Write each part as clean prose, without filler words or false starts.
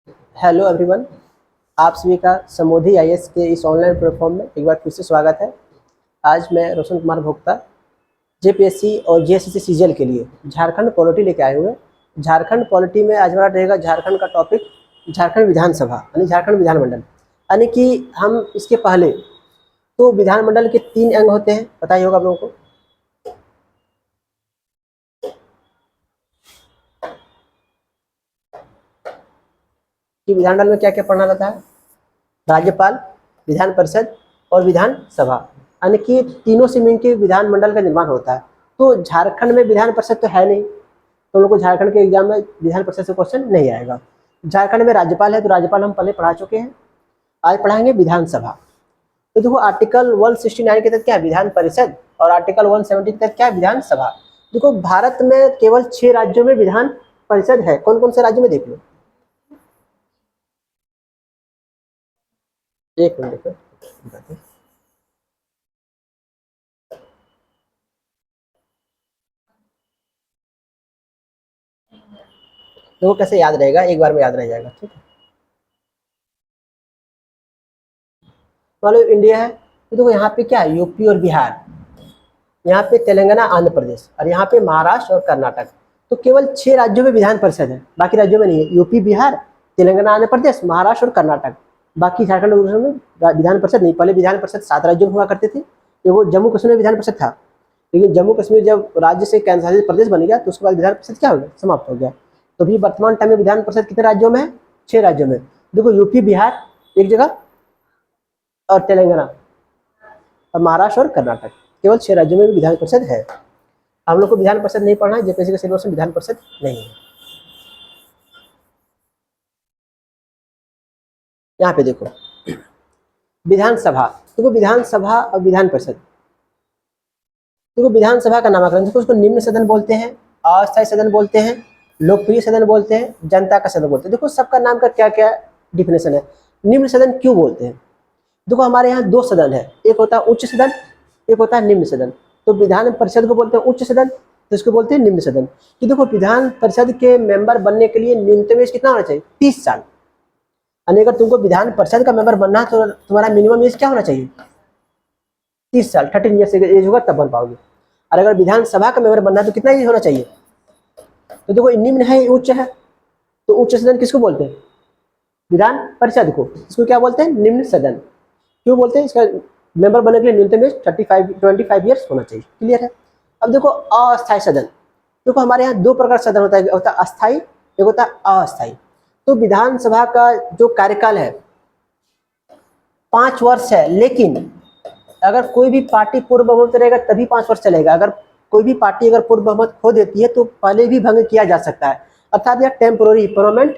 Hello everyone, आप सभी का समोधी आईएएस के इस ऑनलाइन प्लेटफॉर्म में एक बार फिर से स्वागत है। आज मैं रोशन कुमार भोक्ता जेपीएससी और जीएसएससी सीजीएल के लिए झारखंड पॉलिटी लेके आए हुए हैं। झारखंड पॉलिटी में आज हमारा रहेगा झारखंड का टॉपिक झारखंड विधानसभा यानी झारखंड विधानमंडल। यानी कि हम इसके पहले तो विधानमंडल के 3 अंग होते हैं, पता ही होगा आप लोगों को। कि विधानमंडल में क्या क्या पढ़ना रहता है? राज्यपाल, विधान परिषद और विधानसभा, यानी कि तीनों से मिलकर विधानमंडल का निर्माण होता है। तो झारखंड में विधान परिषद तो है नहीं, तो लोगों को झारखंड के एग्जाम में विधान परिषद से क्वेश्चन नहीं आएगा। झारखंड में राज्यपाल है, तो राज्यपाल हम पहले पढ़ा चुके हैं। आज पढ़ाएंगे विधानसभा। तो देखो आर्टिकल 169 के तहत क्या है? विधान परिषद। और आर्टिकल 170 के तहत क्या है? विधानसभा। देखो भारत में केवल 6 राज्यों में विधान परिषद है। कौन कौन से राज्य में? देख लो, एक मिनट देखो। देखो कैसे याद रहेगा, एक बार में याद रह जाएगा, ठीक है। मान लो इंडिया है, तो देखो यहाँ पे क्या है? यूपी और बिहार, यहाँ पे तेलंगाना, आंध्र प्रदेश, और यहाँ पे महाराष्ट्र और कर्नाटक। तो केवल 6 राज्यों में विधान परिषद है, बाकी राज्यों में नहीं है। यूपी, बिहार, तेलंगाना, आंध्र प्रदेश, महाराष्ट्र और कर्नाटक। बाकी झारखंड में विधान परिषद नहीं। पहले विधान परिषद 7 राज्यों में हुआ करते थे। वो जम्मू कश्मीर में विधान परिषद था, लेकिन जम्मू कश्मीर जब राज्य से केंद्र शासित प्रदेश बन गया तो उसके बाद विधान परिषद क्या हो गया? समाप्त हो गया। तो अभी वर्तमान टाइम में विधान परिषद कितने राज्यों में है? 6 राज्यों में। देखो यूपी, बिहार एक जगह, और तेलंगाना और महाराष्ट्र और कर्नाटक, केवल 6 राज्यों में भी विधान परिषद है। हम लोग को विधान परिषद नहीं पढ़ना है, जेपीएससी के सिलेबस में विधान परिषद नहीं है। यहाँ पे देखो विधानसभा, देखो विधानसभा और विधान परिषद। देखो विधानसभा का नामकरण देखो, उसको निम्न सदन बोलते हैं, अस्थायी सदन बोलते हैं, लोकप्रिय सदन बोलते हैं, जनता का सदन बोलते हैं। देखो सबका नाम का क्या क्या डिफिनेशन है। निम्न सदन क्यों बोलते हैं? देखो हमारे यहाँ 2 सदन है, एक होता है उच्च सदन, एक होता है निम्न सदन। तो विधान परिषद को बोलते हैं उच्च सदन, तो इसको बोलते हैं निम्न सदन। कि देखो विधान परिषद के मेंबर बनने के लिए न्यूनतम एज कितना होना चाहिए? 30 साल। यानी अगर तुमको विधान परिषद का मेंबर बनना है तो तुम्हारा मिनिमम एज क्या होना चाहिए? 30 साल, 13 ईयर्स एज होगा तब बन पाओगे। और अगर विधानसभा का मेंबर बनना है तो कितना एज होना चाहिए? तो देखो निम्न है, उच्च है, तो उच्च सदन किसको बोलते हैं? विधान परिषद को। इसको क्या बोलते हैं? निम्न सदन। क्यों बोलते हैं? इसका मेंबर बनने के लिए न्यूनतम एज 25 ईयर्स होना चाहिए। क्लियर है? अब देखो अस्थायी सदन। देखो हमारे यहाँ 2 प्रकार सदन होता है, एक होता है अस्थायी, एक होता है अस्थायी। तो विधानसभा का जो कार्यकाल है 5 वर्ष है, लेकिन अगर कोई भी पार्टी पूर्व बहुमत रहेगा तभी 5 वर्ष चलेगा। अगर कोई भी पार्टी अगर पूर्व बहुमत खो देती है तो पहले भी भंग किया जा सकता है, अर्थात यह टेम्पोररी परमानेंट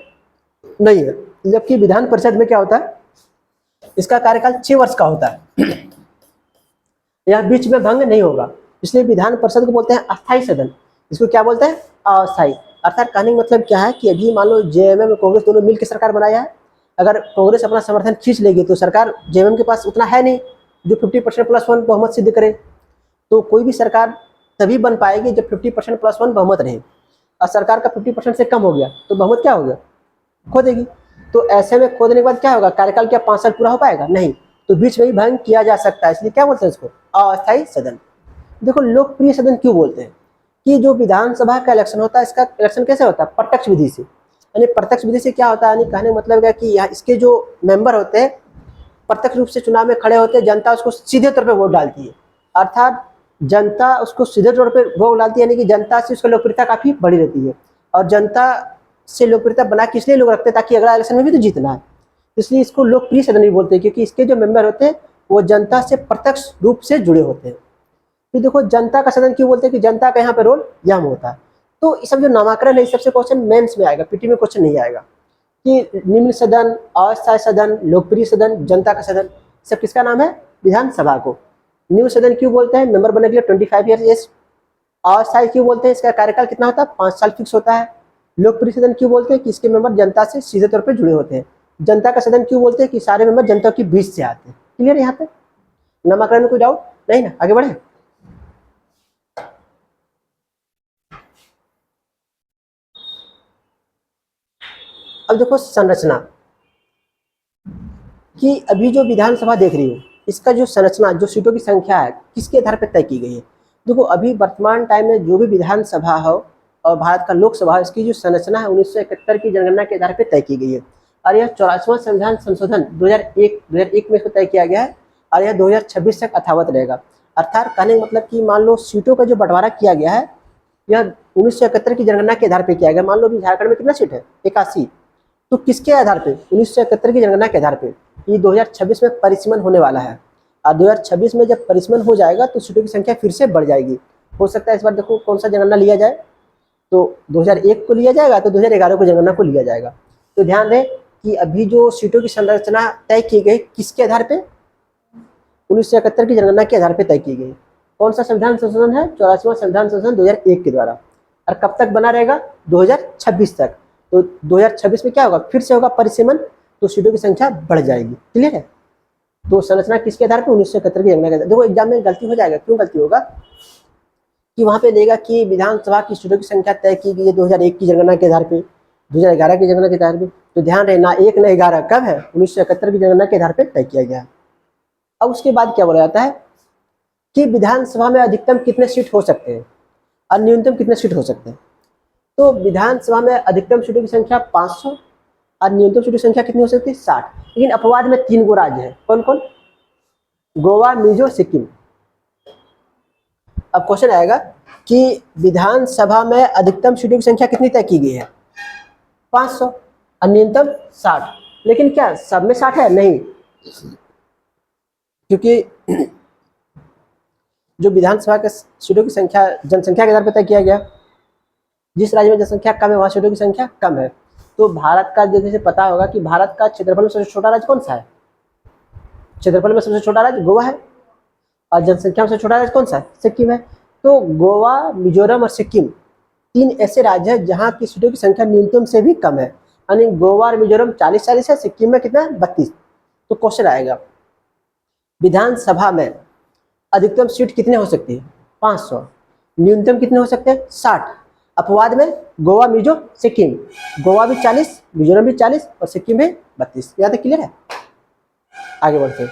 नहीं है। जबकि विधान परिषद में क्या होता है? इसका कार्यकाल 6 वर्ष का होता है, यह बीच में भंग नहीं होगा। इसलिए विधान परिषद को बोलते हैं अस्थायी सदन। इसको क्या बोलते हैं? अस्थायी। अर्थात कहने का मतलब क्या है कि अभी मान लो जेएमएम और कांग्रेस दोनों मिलकर सरकार बनाया है। अगर कांग्रेस अपना समर्थन खींच लेगी तो सरकार, जेएमएम के पास उतना है नहीं जो 50% प्लस 1 बहुमत सिद्ध करे। तो कोई भी सरकार तभी बन पाएगी जब 50% प्लस 1 बहुमत रहे। और सरकार का 50% से कम हो गया तो बहुमत क्या हो गया? खो देगी। तो ऐसे में खो देने के बाद क्या होगा? कार्यकाल क्या 5 साल पूरा हो पाएगा? नहीं। तो बीच में ही भंग किया जा सकता है, इसलिए क्या बोलते हैं इसको? अस्थायी सदन। देखो लोकप्रिय सदन क्यों बोलते हैं? कि जो विधानसभा का इलेक्शन होता है, इसका इलेक्शन कैसे होता है? प्रत्यक्ष विधि से। यानी प्रत्यक्ष विधि से क्या होता है? यानी कहने का मतलब है कि यहाँ इसके जो मेंबर होते हैं प्रत्यक्ष रूप से चुनाव में खड़े होते हैं, जनता उसको सीधे तौर पर वोट डालती है। अर्थात जनता उसको सीधे तौर पर वोट डालती है, यानी कि जनता से उसकी लोकप्रियता काफी बड़ी रहती है। और जनता से लोकप्रियता बना के इसलिए लोग रखते हैं ताकि अगला इलेक्शन में भी तो जीतना है। इसलिए इसको लोकप्रिय सदन भी बोलते हैं, क्योंकि इसके जो मेंबर होते हैं वो जनता से प्रत्यक्ष रूप से जुड़े होते हैं। फिर देखो जनता का सदन क्यों बोलते हैं? कि जनता का यहाँ पे रोल यह होता है। तो ये सब जो नामाकरण है इस सबसे क्वेश्चन मेंस में आएगा, पीटी में क्वेश्चन नहीं आएगा। कि निम्न सदन, अस्थायी सदन, लोकप्रिय सदन, जनता का सदन, सब किसका नाम है? विधानसभा को। निम्न सदन क्यों बोलते हैं? मेंबर बनने के लिए 25 ईयर्स एज। अस्थायी क्यों बोलते हैं? इसका कार्यकाल कितना होता है? 5 साल फिक्स होता है। लोकप्रिय सदन क्यों बोलते हैं? कि इसके मेंबर जनता से सीधे तौर पर जुड़े होते हैं। जनता का सदन क्यों बोलते हैं? कि सारे मेंबर जनता के बीच से आते हैं। क्लियर है यहाँ पे? नामाकरण में कोई डाउट नहीं ना? आगे बढ़े। अब देखो संरचना कि अभी जो विधानसभा देख रही हो, इसका जो संरचना, जो सीटों की संख्या है, किसके आधार पर तय की गई है? देखो अभी वर्तमान टाइम में जो भी विधानसभा हो और भारत का लोकसभा, इसकी जो संरचना है 1971 की जनगणना के आधार पर तय की गई है। और यह 84वां संविधान संशोधन 2001 में इसको तय किया गया है और यह 2026 तक यथावत रहेगा। अर्थात कहने का मतलब कि मान लो सीटों का जो बंटवारा किया गया है यह 1971 की जनगणना के आधार पर किया गया। मान लो अभी झारखंड में कितना सीट है? 81। तो किसके आधार पे? 1971 की जनगणना के आधार पे। ये 2026 में परिसीमन होने वाला है और 2026 में जब परिसीमन हो जाएगा तो सीटों की संख्या फिर से बढ़ जाएगी। हो सकता है इस बार देखो कौन सा जनगणना लिया जाए, तो 2001 को लिया जाएगा तो 2011 को जनगणना को लिया जाएगा। तो ध्यान रहे कि अभी जो सीटों की संरचना तय की गई किसके आधार पे? 1971 की जनगणना के आधार पर तय की गई। कौन सा संविधान संशोधन है? 84वां संविधान संशोधन 2001 के द्वारा। और कब तक बना रहेगा? 2026 तक। तो 2026 में क्या होगा? फिर से होगा परिसीमन, तो सीटों की संख्या बढ़ जाएगी। क्लियर है? तो संरचना किसके आधार पर? 1971 की जनगणना के आधार। देखो एग्जाम में गलती हो जाएगा। क्यों गलती होगा? कि वहां पे देगा कि विधानसभा की सीटों की संख्या तय की गई है 2001 की जनगणना के आधार पे, 2011 की जनगणना के आधार पे। तो ध्यान रहे ना 1 ना 11, कब है? 1971 की जनगणना के आधार पर तय किया गया है। अब उसके बाद क्या बोला जाता है कि विधानसभा में अधिकतम कितने सीट हो सकते हैं और न्यूनतम कितने सीट हो सकते हैं। तो विधानसभा में अधिकतम सीटों की संख्या 500 और न्यूनतम सीटों की संख्या कितनी हो सकती है? 60। लेकिन अपवाद में 3 गो राज्य है। कौन कौन? गोवा, मिजो, सिक्किम। अब क्वेश्चन आएगा कि विधानसभा में अधिकतम सीटों की संख्या कितनी तय की गई है? 500 और न्यूनतम 60। लेकिन क्या सब में 60 है? नहीं, क्योंकि जो विधानसभा के सीटों की संख्या जनसंख्या के आधार पर तय किया गया, जिस राज्य में जनसंख्या कम है वहाँ सीटों की संख्या कम है। तो भारत का जैसे पता होगा कि भारत का क्षेत्रफल में सबसे छोटा राज्य कौन सा है? क्षेत्रफल में सबसे छोटा राज्य गोवा है और जनसंख्या में सबसे छोटा राज्य कौन सा है? सिक्किम है। तो गोवा, मिजोरम और सिक्किम 3 ऐसे राज्य हैं जहाँ की सीटों की संख्या न्यूनतम से भी कम है। यानी गोवा और मिजोरम 40-40 है, सिक्किम में कितना? 32। तो क्वेश्चन आएगा विधानसभा में अधिकतम सीट कितने हो सकती है? 500। न्यूनतम कितने हो सकते हैं? 60। अपवाद में गोवा, मिजो, सिक्किम। गोवा भी 40, मिजोरम भी 40 और सिक्किम भी 32। यहाँ तक क्लियर है? आगे बढ़ते हैं।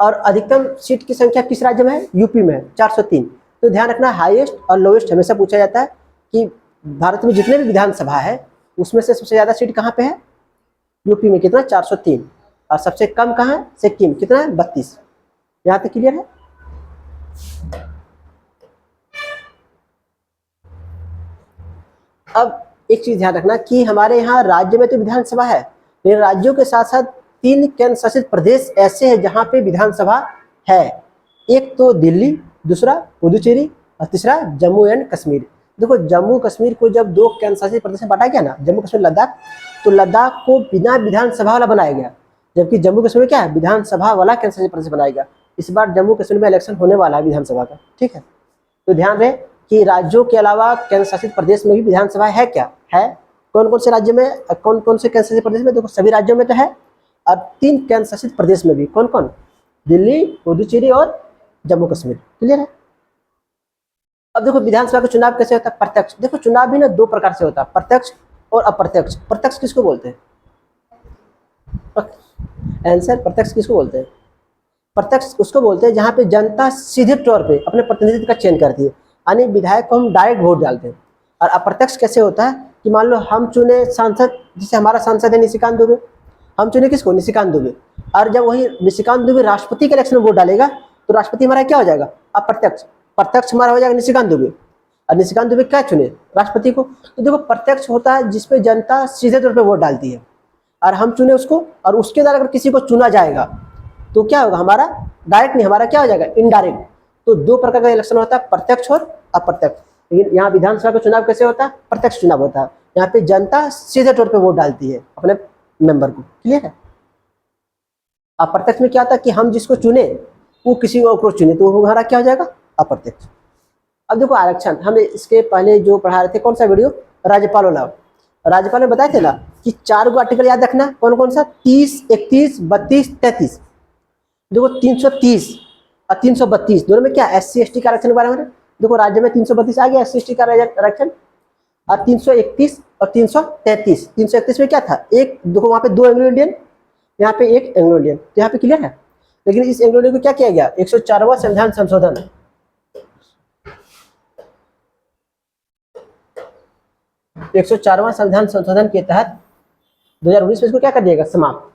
और अधिकतम सीट की संख्या किस राज्य में है? यूपी में है, 403। तो ध्यान रखना हाईएस्ट और लोएस्ट हमेशा पूछा जाता है कि भारत में जितने भी विधानसभा है उसमें से सबसे ज्यादा सीट कहाँ पे है? यूपी में। कितना? 403। और सबसे कम कहाँ है? सिक्किम। कितना है? 32। यहाँ तक क्लियर है? अब एक चीज ध्यान रखना कि हमारे यहाँ राज्य में तो विधानसभा है, लेकिन राज्यों के साथ साथ 3 केंद्र शासित प्रदेश ऐसे हैं जहाँ पे विधानसभा है। एक तो दिल्ली, दूसरा पुदुचेरी और तीसरा जम्मू एंड कश्मीर। देखो जम्मू कश्मीर को जब 2 केंद्र शासित प्रदेश में बांटा गया ना, जम्मू कश्मीर लद्दाख, तो लद्दाख को बिना विधानसभा वाला बनाया गया, जबकि जम्मू कश्मीर क्या है? विधानसभा वाला केंद्र शासित प्रदेश बनाया गया। इस बार जम्मू कश्मीर में इलेक्शन होने वाला है विधानसभा का। ठीक है? तो ध्यान रहे कि राज्यों के अलावा केंद्र शासित प्रदेश में भी विधानसभा है। क्या है? कौन कौन से राज्य में, कौन कौन से केंद्र शासित प्रदेश में? देखो सभी राज्यों में तो है और 3 केंद्र शासित प्रदेश में भी। कौन कौन? दिल्ली, पुदुचेरी और जम्मू कश्मीर। क्लियर है? अब देखो विधानसभा का चुनाव कैसे होता है? प्रत्यक्ष। देखो चुनाव भी ना 2 प्रकार से होता है, प्रत्यक्ष और अप्रत्यक्ष। प्रत्यक्ष किसको बोलते हैं? आंसर, प्रत्यक्ष किसको बोलते हैं? प्रत्यक्ष उसको बोलते हैं जहाँ पे जनता सीधे तौर पे अपने प्रतिनिधित्व का चयन करती है, यानी विधायक को हम डायरेक्ट वोट डालते हैं। और अप्रत्यक्ष कैसे होता है कि मान लो हम चुने सांसद, जैसे हमारा सांसद है निशिकांत दुबे, हम चुने किसको? निशिकांत दुबे। और जब वही निशिकांत दुबे राष्ट्रपति के इलेक्शन में वोट डालेगा तो राष्ट्रपति हमारा क्या हो जाएगा? अप्रत्यक्ष। प्रत्यक्ष हमारा हो जाएगा निशिकांत दुबे, और निशिकांत दुबे क्या चुने? राष्ट्रपति को। तो देखो प्रत्यक्ष होता है जिसपे जनता सीधे तौर पर वोट डालती है और हम चुने उसको, और उसके द्वारा अगर किसी को चुना जाएगा तो क्या होगा? हमारा डायरेक्ट नहीं, हमारा क्या हो जाएगा? इनडायरेक्ट। तो 2 प्रकार का इलेक्शन होता है, प्रत्यक्ष और अप्रत्यक्ष। लेकिन यहाँ विधानसभा का चुनाव कैसे होता है? प्रत्यक्ष चुनाव होता है। यहाँ पे जनता सीधे तौर पे वोट डालती है अपने मेंबर को। क्लियर है? अप्रत्यक्ष में क्या होता है कि हम जिसको चुने वो किसी और को चुने, तो हमारा क्या हो जाएगा? अप्रत्यक्ष। अब देखो आरक्षण, हमने इसके पहले जो पढ़ा रहे थे, कौन सा वीडियो? राज्यपाल वाला। राज्यपाल में बताए थे ना कि 4 गो आर्टिकल याद रखना। कौन कौन सा? 30, 31, 32, 33। देखो 330 और 332 दोनों में क्या? SC ST का आरक्षण के बारे में। देखो राज्य में 332 आ गया SC ST का आरक्षण, और 331 और 333, 331 में क्या था, एक देखो वहाँ पे 2 एंग्लो इंडियन, यहाँ पे एक एंग्लो इंडियन, तो यहाँ पे क्लियर है। लेकिन इस एंग्लो इंडियन को क्या किया गया, 104वां संविधान संशोधन, 104वां संविधान संशोधन के तहत 2019 में इसको क्या कर दिएगा, समाप्त,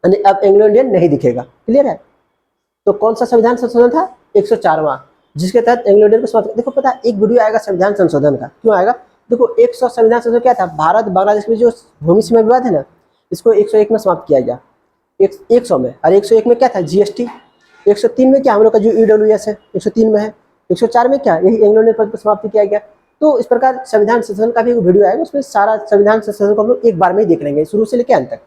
यानी अब एंग्लो इंडियन नहीं दिखेगा। क्लियर है। तो कौन सा संविधान संशोधन था, 104वां, जिसके तहत एंग्लो इंडियन को समाप्त। देखो पता है, एक वीडियो आएगा संविधान संशोधन का, क्यों आएगा, देखो 100 संविधान संशोधन क्या था, भारत बांग्लादेश में जो भूमि सीमा विवाद है ना, इसको 101 में समाप्त किया गया, 100 में। और 101 में क्या था, जीएसटी। 103 में क्या, हम लोग का जो ईडब्ल्यूएस है 103 में है। 104 में क्या, यही एंग्लो इंडियन पद को समाप्त किया गया। तो इस प्रकार संविधान संशोधन का भी एक वीडियो आएगा, उसमें सारा संविधान संशोधन को हम लोग एक बार में ही देख लेंगे, शुरू से लेकर अंत तक।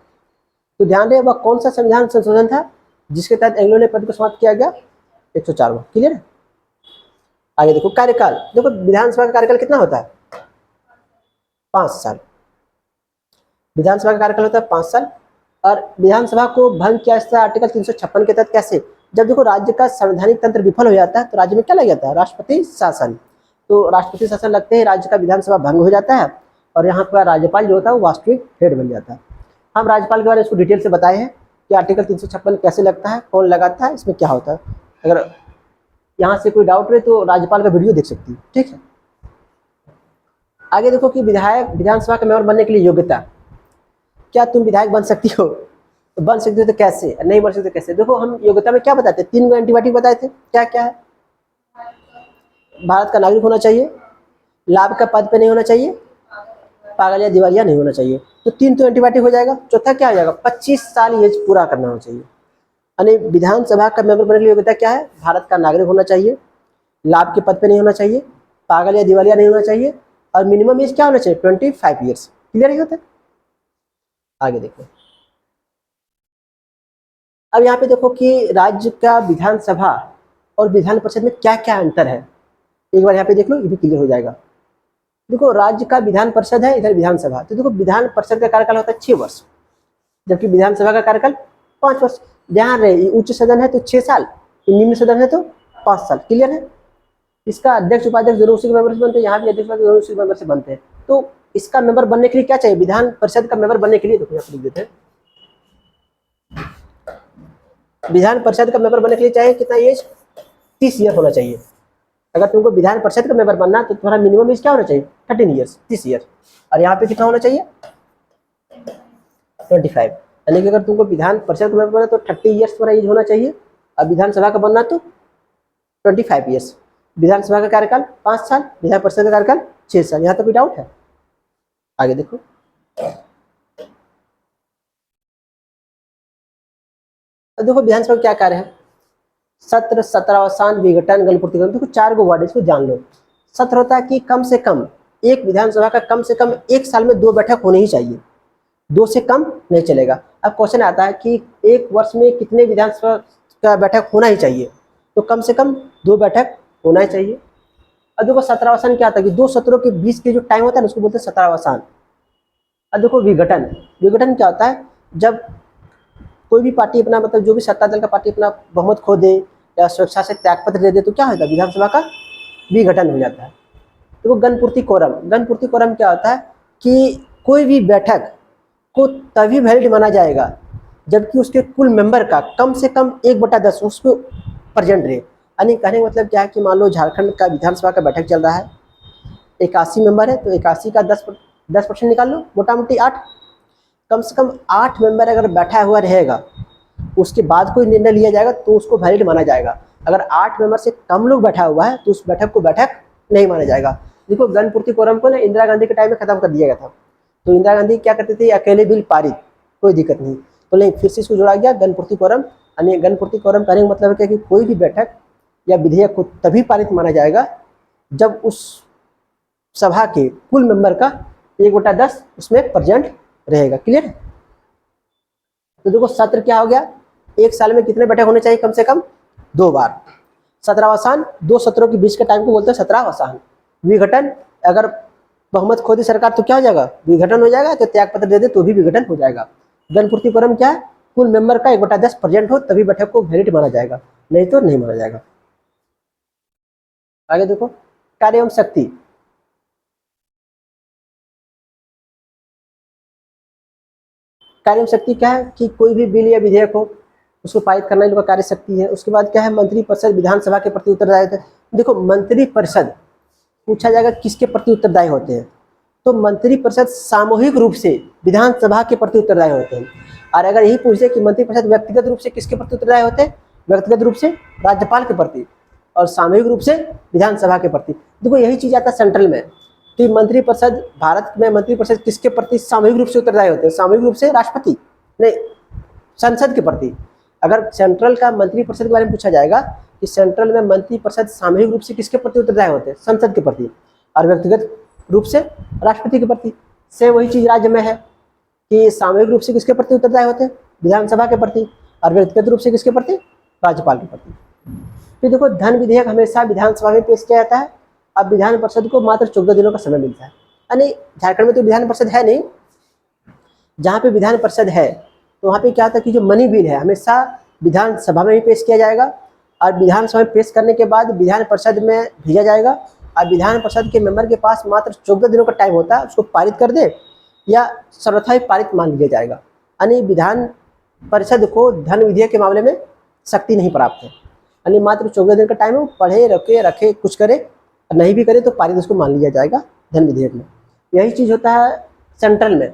तो ध्यान रहे वह कौन सा संविधान संशोधन था जिसके तहत एंग्लो इंडियन पद को समाप्त किया गया, 104वां। क्लियर है। आगे देखो कार्यकाल, देखो विधानसभा का कार्यकाल कितना होता है, 5 साल। विधानसभा का कार्यकाल होता है 5 साल। और विधानसभा को भंग किया जाता है आर्टिकल 356 के तहत। कैसे, जब देखो राज्य का संवैधानिक तंत्र विफल हो जाता है तो राज्य में क्या लग जाता है, राष्ट्रपति शासन। तो राष्ट्रपति शासन लगते ही राज्य का विधानसभा भंग हो जाता है, और यहाँ पर राज्यपाल जो होता है वो वास्तविक हेड बन जाता है। हम राज्यपाल के बारे में इसको डिटेल से बताए हैं कि आर्टिकल 356 कैसे लगता है, कौन लगाता है, इसमें क्या होता है। अगर यहाँ से कोई डाउट रहे तो राज्यपाल का वीडियो देख सकती है। ठीक है। आगे देखो कि विधायक विधानसभा का मेंबर बनने के लिए योग्यता, क्या तुम विधायक बन सकती हो, तो बन सकते हो तो कैसे, नहीं बन सकते कैसे। देखो हम योग्यता में क्या बताते हैं, 3 एंटीबायोटिक बताए थे, क्या क्या है, भारत का नागरिक होना चाहिए, लाभ का पद पे नहीं होना चाहिए, पागल या दिवालिया नहीं होना चाहिए। तो 3 तो एंटीबायोटिक हो जाएगा। चौथा क्या हो जाएगा, 25 साल एज पूरा करना होना चाहिए। यानी विधानसभा का मेंबर बनने के लिए योग्यता क्या है, भारत का नागरिक होना चाहिए, लाभ के पद पे नहीं होना चाहिए, पागल या दिवालिया नहीं होना चाहिए, और मिनिमम एज क्या होना चाहिए, 25 ईयर्स। क्लियर ही होता है। आगे देखो, अब यहाँ पे देखो कि राज्य का विधानसभा और विधान परिषद में क्या क्या अंतर है, एक बार यहाँ पे देख लो, ये भी क्लियर हो जाएगा। देखो राज्य का विधान परिषद है, इधर विधानसभा। तो देखो विधान परिषद का कार्यकाल होता है 6 वर्ष, जबकि विधानसभा का कार्यकाल 5 वर्ष। ध्यान रहे, उच्च सदन है तो 6 साल, निम्न सदन है तो 5 साल। क्लियर है। इसका अध्यक्ष उपाध्यक्ष दोनों उसी के मेंबर से बनते हैं, यहाँ भी अध्यक्ष दोनों उसी के मेंबर से बनते हैं। तो इसका मेंबर बनने के लिए क्या चाहिए, विधान परिषद का मेंबर बनने के लिए, देखो यहाँ पर लिख देते हैं, विधान परिषद का मेंबर बनने के लिए चाहिए कितना एज, 30 ईयर होना चाहिए। अगर तुमको विधान परिषद का मेंबर बनना तो तुम्हारा मिनिमम एज क्या होना चाहिए, 13 ईयर्स, 30 ईयर। और यहाँ पे कितना होना चाहिए, 25। यानी कि अगर तुमको विधान परिषद का मेंबर बनना तो 30 ईयर्स तुम्हारा एज होना चाहिए, और विधानसभा का बनना तो 25 ईयर्स। विधानसभा का कार्यकाल 5 साल, विधान परिषद का कार्यकाल 6 साल। यहाँ तक कोई डाउट है। आगे देखो, देखो विधानसभा का क्या कार्य है, सत्र, सत्रावसान, विघटन, गणपूर्तिकरण। देखो 4 गो वर्ड, इसको जान लो। सत्र होता है कि कम से कम एक विधानसभा का कम से कम 1 साल में 2 बैठक होनी ही चाहिए, 2 से कम नहीं चलेगा। अब क्वेश्चन आता है कि 1 वर्ष में कितने विधानसभा का बैठक होना ही चाहिए, तो कम से कम 2 बैठक होना ही चाहिए। अब देखो सत्रावसान क्या आता है कि 2 सत्रों के बीच के जो टाइम होता है ना, उसको बोलते हैं सत्रावसान। अब देखो विघटन, विघटन क्या होता है, जब कोई भी पार्टी अपना मतलब जो भी सत्ता दल का पार्टी अपना बहुमत खो दे या स्वेच्छा से त्यागपत्र दे दे तो क्या होता है, विधानसभा का विघटन हो जाता है। देखो गणपूर्ति कोरम, गणपूर्ति कोरम क्या होता है कि कोई भी बैठक को तभी वैलिड माना जाएगा जबकि उसके कुल मेंबर का कम से कम 1/10 उस पर प्रेजेंट रहे। यानी कहने का मतलब क्या है कि मान लो झारखंड का विधानसभा का बैठक चल रहा है, 81 मेंबर है, तो 81 का 10% निकाल लो, मोटा मोटी 8। कम से कम 8 मेंबर अगर बैठा हुआ रहेगा, उसके बाद कोई निर्णय लिया जाएगा तो उसको वैलिड माना जाएगा। अगर 8 मेंबर से कम लोग बैठा हुआ है तो उस बैठक को बैठक नहीं माना जाएगा। देखो गणपूर्ति कोरम को ना इंदिरा गांधी के टाइम में खत्म कर दिया गया था। तो इंदिरा गांधी क्या करते थे, अकेले बिल पारित, कोई दिक्कत नहीं, तो नहीं फिर से इसको जोड़ा गया गणपूर्ति कोरम। यानी गणपूर्ति कोरम कहने का मतलब है कि कोई भी बैठक या विधेयक को तभी पारित माना जाएगा जब उस सभा के कुल मेंबर का 1/10 उसमें प्रेजेंट रहेगा। क्लियर है। तो देखो सत्र क्या हो गया, 1 साल में कितने बैठक होने चाहिए, कम से कम 2 बार। सत्रावसान, 2 सत्रों के बीच के टाइम को बोलते हैं सत्रावसान। विघटन, अगर बहुमत खो दी सरकार तो क्या हो जाएगा, विघटन हो जाएगा, तो त्यागपत्र दे दे तो भी विघटन हो जाएगा। गणपूर्ति कोरम क्या है, कुल मेंबर का 1/10 प्रेजेंट हो तभी बैठक को वैलिड माना जाएगा, नहीं तो नहीं माना जाएगा। आगे देखो कार्य एवं शक्ति, कार्य शक्ति क्या है कि कोई भी बिल या विधेयक हो उसको पारित करना इन लोगों का कार्य शक्ति है। उसके बाद क्या है, मंत्रिपरिषद विधानसभा के प्रति उत्तरदायी होते हैं। देखो मंत्रिपरिषद पूछा जाएगा किसके प्रति उत्तरदायी होते हैं, तो मंत्रिपरिषद सामूहिक रूप से विधानसभा के प्रति उत्तरदायी होते हैं। और अगर यही पूछे कि मंत्रिपरिषद व्यक्तिगत रूप से किसके प्रति उत्तरदायी होते हैं, व्यक्तिगत रूप से राज्यपाल के प्रति और सामूहिक रूप से विधानसभा के प्रति। देखो यही चीज आता है सेंट्रल में कि मंत्रिपरिषद, भारत में मंत्रिपरिषद किसके प्रति सामूहिक रूप से उत्तरदायी होते हैं, सामूहिक रूप से राष्ट्रपति नहीं संसद के प्रति। अगर सेंट्रल का मंत्रिपरिषद के बारे में पूछा जाएगा कि सेंट्रल में मंत्रिपरिषद सामूहिक रूप से किसके प्रति उत्तरदायी होते हैं, संसद के प्रति, और व्यक्तिगत रूप से राष्ट्रपति के प्रति। से वही चीज राज्य में है कि सामूहिक रूप से किसके प्रति उत्तरदायी होते हैं, विधानसभा के प्रति, और व्यक्तिगत रूप से किसके प्रति, राज्यपाल के प्रति। फिर देखो धन विधेयक हमेशा विधानसभा में पेश किया जाता है। अब विधान परिषद को मात्र 14 दिनों का समय मिलता है, यानी झारखंड में तो विधान परिषद है नहीं, जहाँ पे विधान परिषद है तो वहाँ पे क्या होता है कि जो मनी बिल है हमेशा विधानसभा में ही पेश किया जाएगा, और विधानसभा में पेश करने के बाद विधान परिषद में भेजा जाएगा, और विधान परिषद के मेंबर के पास मात्र 14 दिनों का टाइम होता है, उसको पारित कर दे या सर्वथा ही पारित मान लिया जाएगा। यानी विधान परिषद को धन विधेयक के मामले में शक्ति नहीं प्राप्त है, यानी मात्र 14 दिन का टाइम है, पढ़े रखे कुछ करे, नहीं भी करे तो पारित उसको मान लिया जाएगा धन विधेयक में। यही चीज़ होता है सेंट्रल में,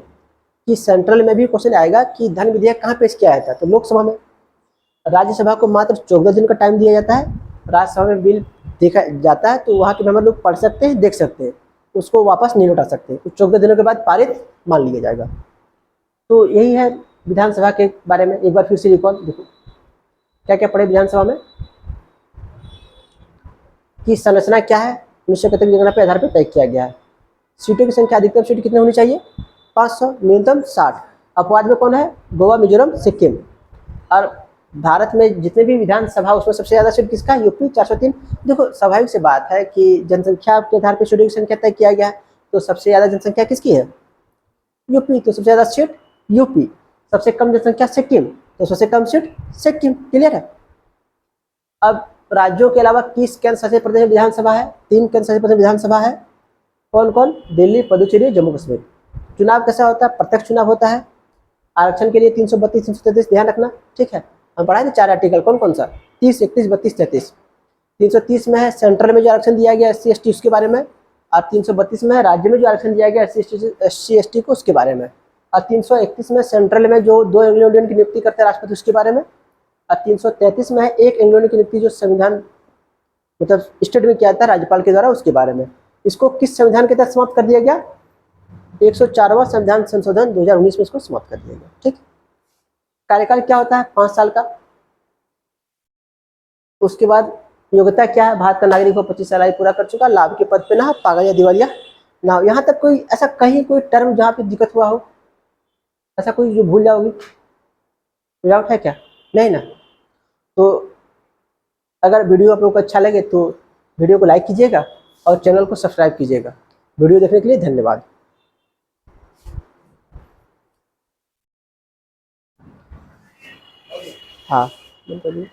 कि सेंट्रल में भी क्वेश्चन आएगा कि धन विधेयक कहाँ पेश किया जाता है, तो लोकसभा में। राज्यसभा को मात्र 14 दिन का टाइम दिया जाता है, राज्यसभा में बिल देखा जाता है तो वहाँ के मेंबर लोग पढ़ सकते हैं, देख सकते हैं, उसको वापस नहीं लौटा सकते, तो 14 दिनों के बाद पारित मान लिया जाएगा। तो यही है विधानसभा के बारे में। एक बार फिर से रिकॉल देखो क्या क्या पढ़े विधानसभा में, कि संरचना क्या है 1931 जनगणना के आधार पर तय किया गया है। सीटों की संख्या अधिकतम सीट कितनी होनी चाहिए, 500, न्यूनतम 60। अपवाद में कौन है, गोवा, मिजोरम, सिक्किम। और भारत में जितने भी विधानसभा उसमें सबसे ज़्यादा सीट किसका, यूपी 403। देखो स्वाभाविक से बात है कि जनसंख्या के आधार पर सीटों की संख्या तय किया गया है, तो सबसे ज़्यादा जनसंख्या किसकी है, यूपी, तो सबसे ज़्यादा सीट यूपी। सबसे कम जनसंख्या सिक्किम, तो सबसे कम सीट सिक्किम। क्लियर है। अब राज्यों के अलावा किस केंद्र शासित प्रदेश में विधानसभा है, 3 केंद्र शासित प्रदेश विधानसभा है। कौन कौन, दिल्ली, पुदुचेरी, जम्मू कश्मीर। चुनाव कैसा होता है, प्रत्यक्ष चुनाव होता है। आरक्षण के लिए 332, 333 ध्यान रखना, ठीक है। हम पढ़ाए थे 4 आर्टिकल, कौन कौन सा, 30, 31, 32, 33। 330 में है सेंट्रल में जो आरक्षण दिया गया SC ST उसके बारे में, और 332 में है राज्य में जो आरक्षण दिया गया SC ST को उसके बारे में, और 331 में सेंट्रल में जो 2 एंग्लो इंडियन की नियुक्ति करते हैं राष्ट्रपति उसके बारे में, और 333 में है 1 एंग्लो इंडियन की नियुक्ति जो संविधान मतलब स्टेट में किया जाता है राज्यपाल के द्वारा, उसके बारे में। इसको किस संविधान के तहत समाप्त कर दिया गया, 104वां संविधान संशोधन 2019 में इसको समाप्त कर दिया गया, ठीक। कार्यकाल क्या होता है, 5 साल का। उसके बाद योग्यता क्या है, भारत का नागरिक हो, 25 साल आयु पूरा कर चुका, लाभ के पद पे ना, पागल या दिवालिया ना। यहाँ तक कोई ऐसा कहीं कोई टर्म जहाँ पे दिक्कत हुआ हो, ऐसा कोई जो भूल जाओगी, डाउट है क्या, नहीं ना। तो अगर वीडियो आप लोगों को अच्छा लगे तो वीडियो को लाइक कीजिएगा और चैनल को सब्सक्राइब कीजिएगा। वीडियो देखने के लिए धन्यवाद। हाँ बिल्कुल।